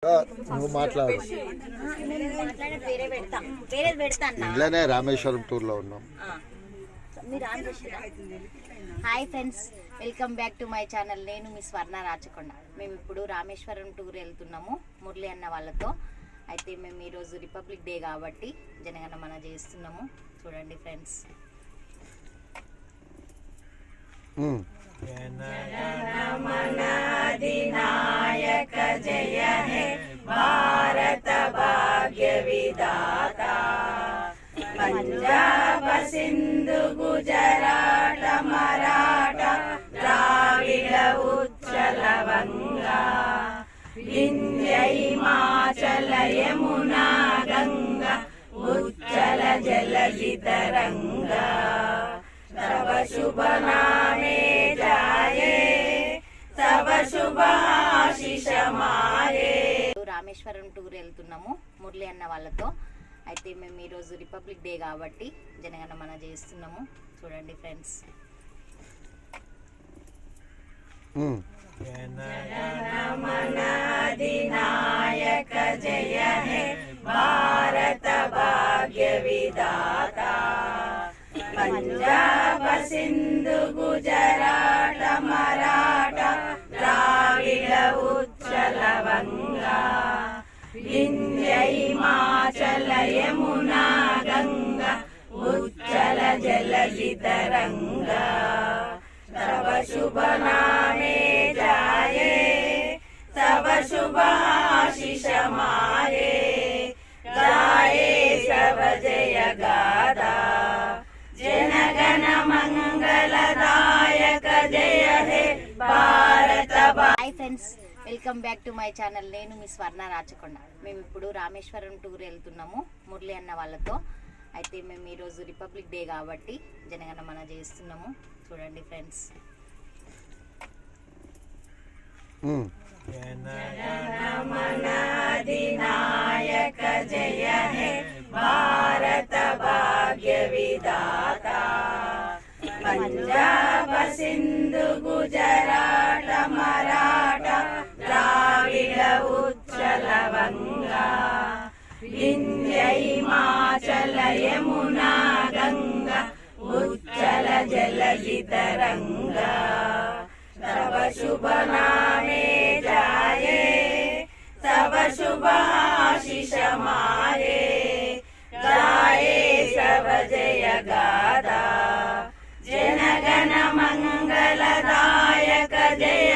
నువ్వు మాట్లాడు. ఇంట్లోనే రామేశ్వరం టూర్లో ఉన్నాం. Hi friends, welcome back to my channel. నేను మీ స్వర్ణ రాచకొండ. మేము ఇప్పుడు రామేశ్వరం టూర్ వెళ్తున్నాము మురళి అన్న వాళ్ళతో. అయితే మేము ఈరోజు రిపబ్లిక్ డే కాబట్టి జనగణమన చేస్తున్నాము. చూడండి ఫ్రెండ్స్. జనగణమన అధినాయక జయ హే భారత భాగ్య విధాత, పంజాబ సింధు గుజరాట మరాఠ ద్రావిడ ఉచ్చల వంగా, వింధ్య హిమాచల యమునా గంగా ఉచ్చల జలధి తరంగా, తవ శుభ నామే జాయే తవ శుభ ఆశీష మాయే. రామేశ్వరం టూర్ వెళ్తున్నాము మురళి అన్న వాళ్ళతో. అయితే మేము ఈరోజు రిపబ్లిక్ డే కాబట్టి జనగణమన చేస్తున్నాము. చూడండి ఫ్రెండ్స్. జనగణమన అధినాయక జయ హే భారత భాగ్య విధాత, పంజాబ సింధు గుజరాట మరాఠ ద్రావిడ ఉచ్చల వంగా, వింధ్య హిమాచల యమునా గంగా ఉచ్చల జలధి తరంగా, తవ శుభ నామే జాయే తవ శుభ ఆశీష మాయే, గాయే సవ జయ గాదా జనగణ మంగళదాయక జయ హే భారత. Hi friends, welcome back to my channel. నేను మీ స్వర్ణ రాచకొండ. మేము ఇప్పుడు రామేశ్వరం టూర్ వెళ్తున్నాము మురళి అన్న వాళ్ళతో. అయితే మేము ఈరోజు రిపబ్లిక్ డే కాబట్టి జనగణమన చేస్తున్నాము. చూడండి ఫ్రెండ్స్. జనగణమన అధినాయక జయ హే భారత భాగ్య విధాత, పంజాబ సింధు గుజరాట మరాఠ ద్రావిడ ఉచ్చల వంగా, వింధ్య హిమాచల యమునా గంగా ఉచ్చల జలధి తరంగా, తవ శుభ నామే జాయే తవ శుభ ఆశీష మాయే, గాయే సవ జయ గాదా జనగణ మంగళదాయక జయ.